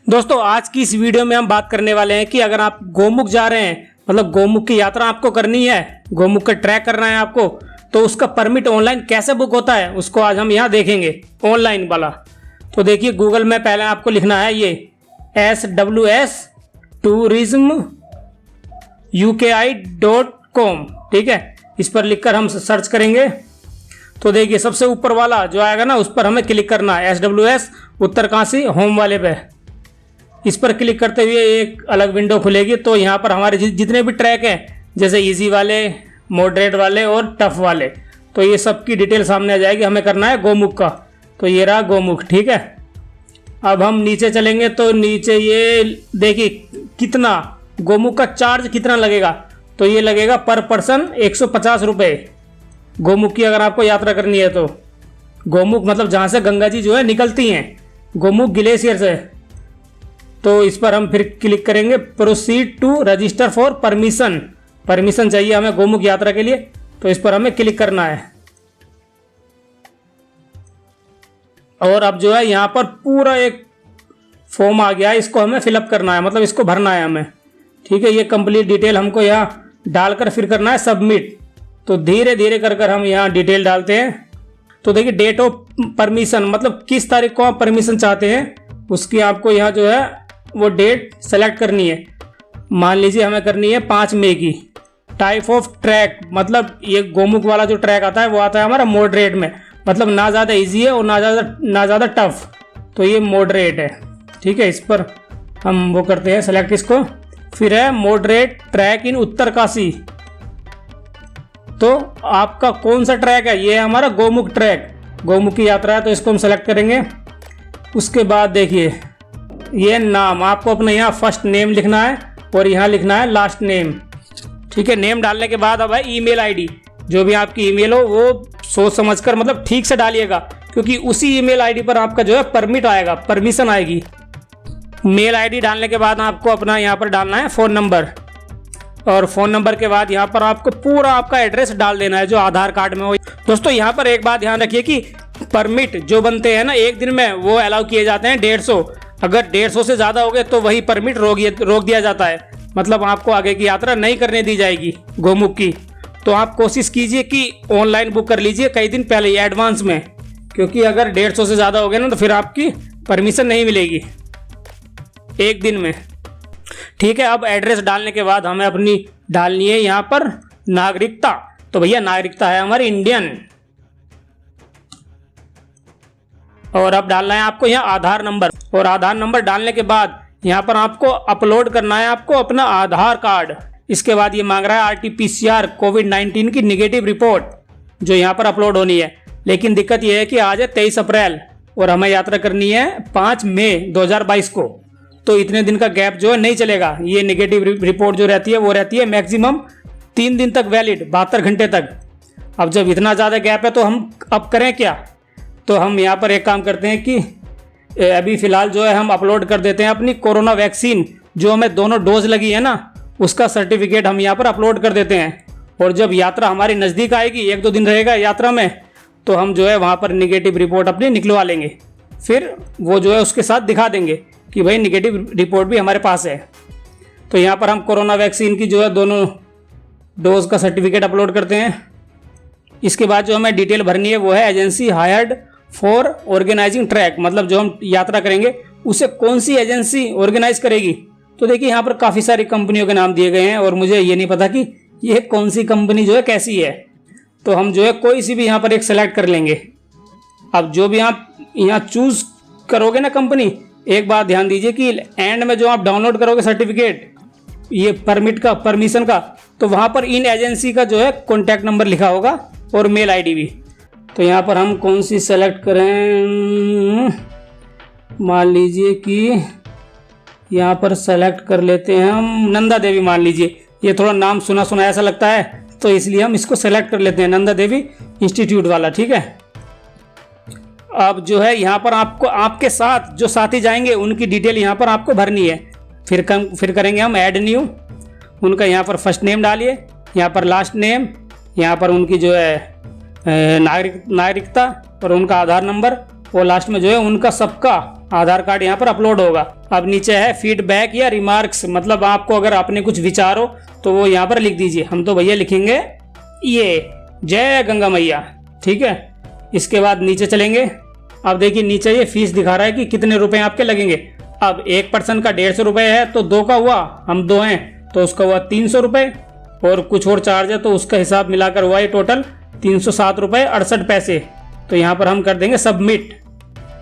दोस्तों आज की इस वीडियो में हम बात करने वाले हैं कि अगर आप गोमुख जा रहे हैं, मतलब गोमुख की यात्रा आपको करनी है, गोमुख का ट्रैक करना है आपको, तो उसका परमिट ऑनलाइन कैसे बुक होता है उसको आज हम यहाँ देखेंगे ऑनलाइन वाला। तो देखिए गूगल में पहले आपको लिखना है ये SWS tourism UKI.com, ठीक है। इस पर लिखकर हम सर्च करेंगे तो देखिए सबसे ऊपर वाला जो आएगा ना उस पर हमें क्लिक करना है, SWS उत्तरकाशी होम वाले पे। इस पर क्लिक करते हुए एक अलग विंडो खुलेगी। तो यहाँ पर हमारे जितने भी ट्रैक हैं, जैसे इजी वाले, मॉडरेट वाले और टफ वाले, तो ये सब की डिटेल सामने आ जाएगी। हमें करना है गोमुख का, तो ये रहा गोमुख, ठीक है। अब हम नीचे चलेंगे तो नीचे ये देखिए कितना गोमुख का चार्ज कितना लगेगा, तो ये लगेगा पर पर्सन 150 रुपये गोमुख की अगर आपको यात्रा करनी है तो। गोमुख मतलब जहाँ से गंगा जी जो है निकलती हैं, गोमुख ग्लेशियर से। तो इस पर हम फिर क्लिक करेंगे, proceed to register for permission. Permission चाहिए हमें गोमुख यात्रा के लिए, तो इस पर हमें क्लिक करना है। और अब जो है यहाँ पर पूरा एक फॉर्म आ गया है, इसको हमें फिलअप करना है, मतलब इसको भरना है हमें, ठीक है। ये कंप्लीट डिटेल हमको यहाँ डालकर फिर करना है सबमिट। तो धीरे धीरे कर कर हम यहाँ डिटेल डालते हैं। तो देखिए डेट ऑफ परमिशन, मतलब किस तारीख को आप परमिशन चाहते हैं उसकी आपको यहाँ जो है वो डेट सेलेक्ट करनी है। मान लीजिए हमें करनी है 5 मई की। टाइप ऑफ ट्रैक, मतलब ये गोमुख वाला जो ट्रैक आता है वो आता है हमारा मॉडरेट में, मतलब ना ज़्यादा इजी है और ना ज़्यादा टफ, तो ये मॉडरेट है, ठीक है। इस पर हम वो करते हैं सेलेक्ट इसको। फिर है मॉडरेट ट्रैक इन उत्तरकाशी, तो आपका कौन सा ट्रैक है, ये है हमारा गोमुख ट्रैक, गोमुख की यात्रा है, तो इसको हम सेलेक्ट करेंगे। उसके बाद देखिए ये नाम आपको अपने यहाँ फर्स्ट नेम लिखना है और यहाँ लिखना है लास्ट नेम, ठीक है। नेम डालने के बाद अब है ईमेल आईडी, जो भी आपकी ईमेल हो वो सोच समझकर मतलब ठीक से डालिएगा, क्योंकि उसी ईमेल आईडी पर आपका जो है परमिट आएगा, परमिशन आएगी। मेल आईडी डालने के बाद आपको अपना यहाँ पर डालना है फ़ोन नंबर, और फ़ोन नंबर के बाद यहाँ पर आपको पूरा आपका एड्रेस डाल देना है जो आधार कार्ड में हो। दोस्तों यहाँ पर एक बात ध्यान रखिए कि परमिट जो बनते हैं ना एक दिन में, वो अलाउ किए जाते हैं 150। अगर 150 से ज़्यादा हो गए तो वही परमिट रोक दिया जाता है, मतलब आपको आगे की यात्रा नहीं करने दी जाएगी गोमुख की। तो आप कोशिश कीजिए कि ऑनलाइन बुक कर लीजिए कई दिन पहले ही एडवांस में, क्योंकि अगर 150 से ज़्यादा हो गया ना तो फिर आपकी परमिशन नहीं मिलेगी एक दिन में, ठीक है। अब एड्रेस डालने के बाद हमें अपनी डालनी है यहाँ पर नागरिकता। तो भैया नागरिकता है हमारी इंडियन। और अब डालना है आपको यहाँ आधार नंबर, और आधार नंबर डालने के बाद यहाँ पर आपको अपलोड करना है आपको अपना आधार कार्ड। इसके बाद ये मांग रहा है RT-PCR कोविड-19 की निगेटिव रिपोर्ट, जो यहाँ पर अपलोड होनी है। लेकिन दिक्कत यह है कि आज है 23 अप्रैल और हमें यात्रा करनी है 5 मई 2022 को, तो इतने दिन का गैप जो है नहीं चलेगा। ये नेगेटिव रिपोर्ट जो रहती है वो रहती है मैक्सिमम 3 दिन तक वैलिड, 72 घंटे तक। अब जब इतना ज़्यादा गैप है तो हम अब करें क्या, तो हम यहाँ पर एक काम करते हैं कि अभी फ़िलहाल जो है हम अपलोड कर देते हैं अपनी कोरोना वैक्सीन, जो हमें दोनों डोज लगी है ना, उसका सर्टिफिकेट हम यहाँ पर अपलोड कर देते हैं। और जब यात्रा हमारी नज़दीक आएगी, 1-2 दिन रहेगा यात्रा में, तो हम जो है वहाँ पर निगेटिव रिपोर्ट अपनी निकलवा लेंगे। फिर वो जो है उसके साथ दिखा देंगे कि भाई निगेटिव रिपोर्ट भी हमारे पास है। तो यहाँ पर हम कोरोना वैक्सीन की जो है दोनों डोज का सर्टिफिकेट अपलोड करते हैं। इसके बाद जो हमें डिटेल भरनी है वो है agency hired for organising trek, मतलब जो हम यात्रा करेंगे उसे कौन सी एजेंसी ऑर्गेनाइज करेगी। तो देखिए यहाँ पर काफ़ी सारी कंपनियों के नाम दिए गए हैं और मुझे ये नहीं पता कि ये कौन सी कंपनी जो है कैसी है, तो हम जो है कोई सी भी यहाँ पर एक सेलेक्ट कर लेंगे। अब जो भी आप यहाँ चूज़ करोगे ना कंपनी, एक बात ध्यान दीजिए कि एंड में जो आप डाउनलोड करोगे सर्टिफिकेट ये परमिट का, परमिशन का, तो वहाँ पर इन एजेंसी का जो है कॉन्टैक्ट नंबर लिखा होगा और मेल आईडी भी। तो यहाँ पर हम कौन सी सेलेक्ट करें, मान लीजिए कि यहाँ पर सेलेक्ट कर लेते हैं हम नंदा देवी, मान लीजिए ये थोड़ा नाम सुना सुना ऐसा लगता है, तो इसलिए हम इसको सेलेक्ट कर लेते हैं नंदा देवी इंस्टीट्यूट वाला, ठीक है। अब जो है यहाँ पर आपको आपके साथ जो साथी जाएंगे उनकी डिटेल यहाँ पर आपको भरनी है। फिर करेंगे हम ऐड न्यू, उनका यहाँ पर फर्स्ट नेम डालिए, यहाँ पर लास्ट नेम, यहाँ पर उनकी जो है नागरिकता और उनका आधार नंबर, और लास्ट में जो है उनका सबका आधार कार्ड यहाँ पर अपलोड होगा। अब नीचे है फीडबैक या रिमार्क्स, मतलब आपको अगर आपने कुछ विचार हो तो वो यहाँ पर लिख दीजिए। हम तो भैया लिखेंगे ये जय गंगा मैया, ठीक है। इसके बाद नीचे चलेंगे। अब देखिए नीचे ये फीस दिखा रहा है कि कितने रुपए आपके लगेंगे। अब एक पर्सन का 150 रुपये है तो 2 का हुआ, हम 2 हैं तो उसका हुआ 300 रुपये, और कुछ और चार्ज है तो उसका हिसाब मिलाकर हुआ ये टोटल 307 रुपये 68 पैसे। तो यहाँ पर हम कर देंगे सबमिट।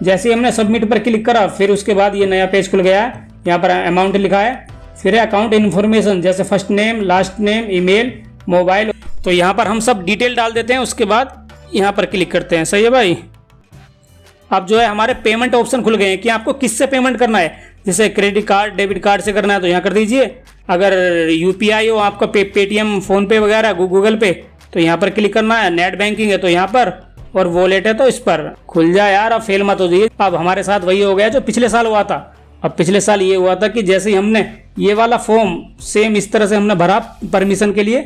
जैसे ही हमने सबमिट पर क्लिक करा फिर उसके बाद ये नया पेज खुल गया है। यहाँ पर अमाउंट लिखा है, फिर है अकाउंट इन्फॉर्मेशन, जैसे first name, last name, email, mobile. तो यहाँ पर हम सब डिटेल डाल देते हैं, उसके बाद यहाँ पर क्लिक करते हैं। सही है भाई। अब जो है हमारे पेमेंट ऑप्शन खुल गए हैं कि आपको किससे पेमेंट करना है। जैसे क्रेडिट कार्ड, डेबिट कार्ड से करना है तो यहाँ कर दीजिए। अगर यूपीआई हो आपका, पेटीएम, फोन पे वगैरह, गूगल पे, तो यहाँ पर क्लिक करना है। नेट बैंकिंग है तो यहाँ पर, और वॉलेट है तो इस पर। खुल जाए यार, अब फेल मत हो जाइए। अब हमारे साथ वही हो गया जो पिछले साल हुआ था। अब पिछले साल ये हुआ था कि जैसे ही हमने ये वाला फॉर्म सेम इस तरह से हमने भरा परमिशन के लिए,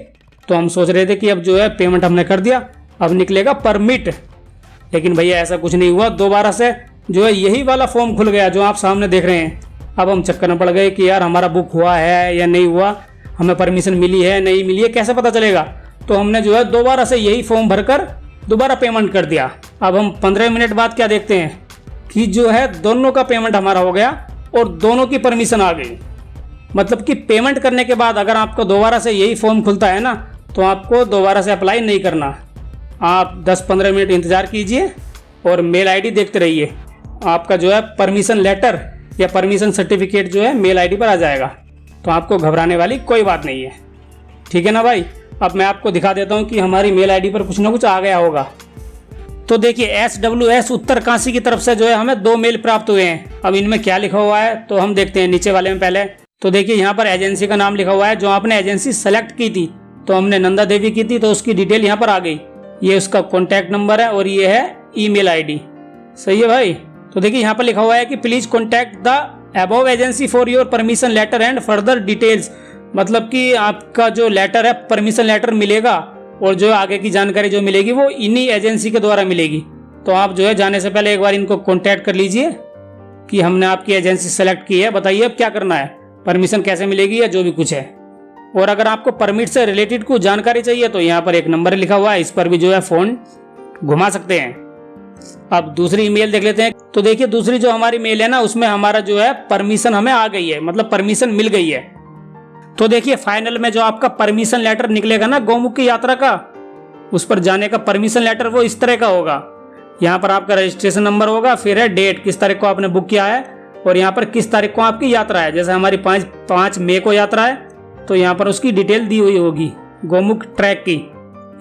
तो हम सोच रहे थे कि अब जो है पेमेंट हमने कर दिया, अब निकलेगा परमिट। लेकिन भैया ऐसा कुछ नहीं हुआ। दोबारा से जो है यही वाला फॉर्म खुल गया जो आप सामने देख रहे हैं। अब हम चक्कर में पड़ गए कि यार हमारा बुक हुआ है या नहीं हुआ, हमें परमिशन मिली है नहीं मिली है, कैसे पता चलेगा। तो हमने जो है दोबारा से यही फॉर्म भरकर दोबारा पेमेंट कर दिया। अब हम 15 मिनट बाद क्या देखते हैं कि जो है दोनों का पेमेंट हमारा हो गया और दोनों की परमिशन आ गई। मतलब कि पेमेंट करने के बाद अगर आपको दोबारा से यही फॉर्म खुलता है ना, तो आपको दोबारा से अप्लाई नहीं करना। आप 10-15 मिनट इंतज़ार कीजिए और मेल आईडी देखते रहिए। आपका जो है परमिशन लेटर या परमिशन सर्टिफिकेट जो है मेल आईडी पर आ जाएगा। तो आपको घबराने वाली कोई बात नहीं है, ठीक है ना भाई। अब मैं आपको दिखा देता हूँ कि हमारी मेल आईडी पर कुछ ना कुछ आ गया होगा। तो देखिए SWS उत्तरकाशी की तरफ से जो है हमें 2 मेल प्राप्त हुए हैं। अब इनमें क्या लिखा हुआ है तो हम देखते हैं नीचे वाले में पहले। तो देखिए यहाँ पर एजेंसी का नाम लिखा हुआ है। जो आपने एजेंसी सेलेक्ट की थी, तो हमने नंदा देवी की थी, तो उसकी डिटेल यहाँ पर आ गई। ये उसका कॉन्टैक्ट नंबर है और ये है ईमेल आईडी। सही है भाई। तो देखिए यहाँ पर लिखा हुआ है कि please contact the above agency for your permission letter and further details. मतलब कि आपका जो लेटर है, परमिशन लेटर मिलेगा, और जो आगे की जानकारी जो मिलेगी वो इन्हीं एजेंसी के द्वारा मिलेगी। तो आप जो है जाने से पहले एक बार इनको कॉन्टैक्ट कर लीजिए कि हमने आपकी एजेंसी सेलेक्ट की है, बताइए अब क्या करना है, परमिशन कैसे मिलेगी या जो भी कुछ है। और अगर आपको परमिट से रिलेटेड कुछ जानकारी चाहिए तो यहाँ पर एक नंबर लिखा हुआ है, इस पर भी जो है फ़ोन घुमा सकते हैं। अब दूसरी ईमेल देख लेते हैं। तो देखिए दूसरी जो हमारी मेल है ना, उसमें हमारा जो है परमिशन हमें आ गई है, मतलब परमिशन मिल गई है। तो देखिए फाइनल में जो आपका परमिशन लेटर निकलेगा ना गौमुख की यात्रा का, उस पर जाने का परमिशन लेटर वो इस तरह का होगा। यहाँ पर आपका रजिस्ट्रेशन नंबर होगा, फिर है डेट, किस तारीख को आपने बुक किया है, और यहाँ पर किस तारीख को आपकी यात्रा है। जैसे हमारी 5 मई को यात्रा है, तो यहाँ पर उसकी डिटेल दी हुई होगी गौमुख ट्रैक की।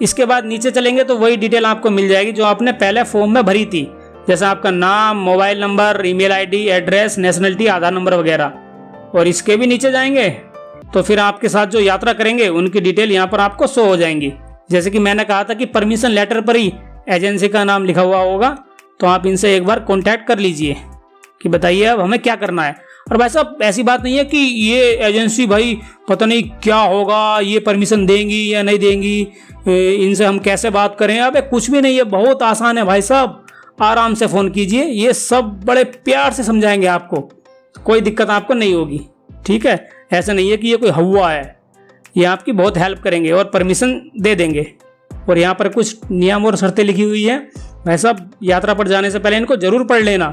इसके बाद नीचे चलेंगे तो वही डिटेल आपको मिल जाएगी जो आपने पहले फॉर्म में भरी थी, जैसे आपका नाम, mobile number, email ID, address, nationality, Aadhaar number वगैरह। और इसके भी नीचे जाएंगे तो फिर आपके साथ जो यात्रा करेंगे उनकी डिटेल यहाँ पर आपको शो हो जाएंगी। जैसे कि मैंने कहा था कि परमिशन लेटर पर ही एजेंसी का नाम लिखा हुआ होगा, तो आप इनसे एक बार कॉन्टैक्ट कर लीजिए कि बताइए अब हमें क्या करना है। और भाई साहब ऐसी बात नहीं है कि ये एजेंसी भाई पता नहीं क्या होगा, ये परमिशन देंगी या नहीं देंगी, इनसे हम कैसे बात करें। अब कुछ भी नहीं है, बहुत आसान है भाई साहब, आराम से फ़ोन कीजिए, ये सब बड़े प्यार से समझाएंगे आपको, कोई दिक्कत आपको नहीं होगी, ठीक है। ऐसा नहीं है कि ये कोई हवा है, ये आपकी बहुत हेल्प करेंगे और परमिशन दे देंगे। और यहाँ पर कुछ नियम और शर्तें लिखी हुई है भाई साहब, यात्रा पर जाने से पहले इनको जरूर पढ़ लेना।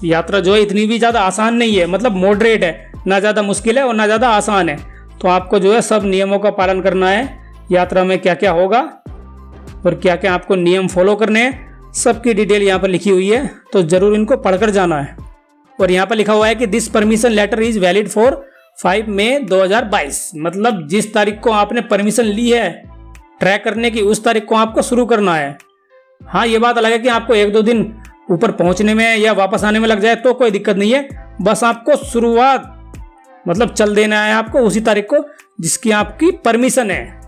यात्रा जो है इतनी भी ज़्यादा आसान नहीं है, मतलब मॉडरेट है, ना ज़्यादा मुश्किल है और ना ज़्यादा आसान है। तो आपको जो है सब नियमों का पालन करना है। यात्रा में क्या क्या होगा और क्या क्या आपको नियम फॉलो करने हैं, सबकी डिटेल यहाँ पर लिखी हुई है, तो ज़रूर इनको पढ़कर जाना है। और यहाँ पर लिखा हुआ है कि this permission letter is valid for 5 May 2022। मतलब जिस तारीख को आपने परमिशन ली है ट्रैक करने की, उस तारीख को आपको शुरू करना है। हाँ, ये बात अलग है कि आपको 1-2 दिन ऊपर पहुंचने में या वापस आने में लग जाए तो कोई दिक्कत नहीं है, बस आपको शुरुआत मतलब चल देना है आपको उसी तारीख को जिसकी आपकी परमिशन है।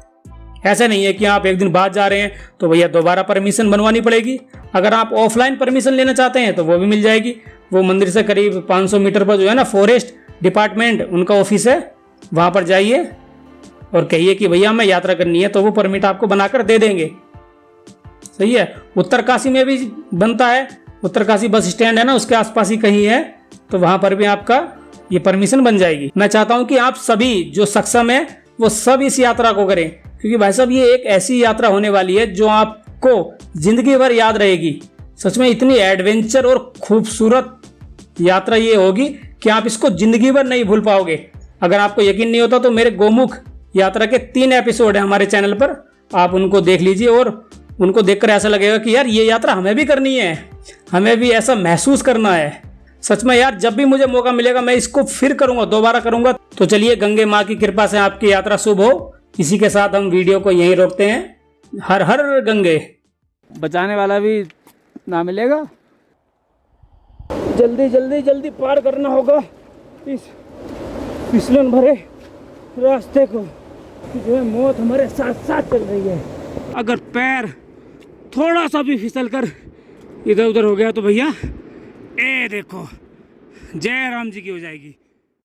ऐसा नहीं है कि आप 1 दिन बाद जा रहे हैं तो भैया दोबारा परमिशन बनवानी पड़ेगी। अगर आप ऑफलाइन परमिशन लेना चाहते हैं तो वो भी मिल जाएगी। वो मंदिर से करीब 500 मीटर पर जो है ना फॉरेस्ट डिपार्टमेंट उनका ऑफिस है, वहाँ पर जाइए और कहिए कि भैया हमें यात्रा करनी है, तो वो परमिट आपको बनाकर दे देंगे। सही है। उत्तरकाशी में भी बनता है, उत्तरकाशी बस स्टैंड है ना, उसके आसपास ही कहीं है, तो वहां पर भी आपका ये परमिशन बन जाएगी। मैं चाहता हूं कि आप सभी जो सक्षम है वो सब इस यात्रा को करें, क्योंकि भाई साहब ये एक ऐसी यात्रा होने वाली है जो आपको जिंदगी भर याद रहेगी। सच में इतनी एडवेंचर और खूबसूरत यात्रा ये होगी कि आप इसको जिंदगी भर नहीं भूल पाओगे। अगर आपको यकीन नहीं होता तो मेरे गोमुख यात्रा के 3 एपिसोड है हमारे चैनल पर, आप उनको देख लीजिए और उनको देखकर ऐसा लगेगा कि यार ये यात्रा हमें भी करनी है, हमें भी ऐसा महसूस करना है। सच में यार जब भी मुझे मौका मिलेगा मैं इसको फिर करूंगा, दोबारा करूंगा। तो चलिए, गंगे माँ की कृपा से आपकी यात्रा शुभ हो। इसी के साथ हम वीडियो को यहीं रोकते हैं। हर हर गंगे। बचाने वाला भी ना मिलेगा। जल्दी जल्दी जल्दी पार करना होगा इस फिसलन भरे रास्ते को, जो है मौत हमारे साथ साथ चल रही है। अगर पैर थोड़ा सा भी फिसल कर इधर उधर हो गया तो भैया ए देखो, जय राम जी की हो जाएगी।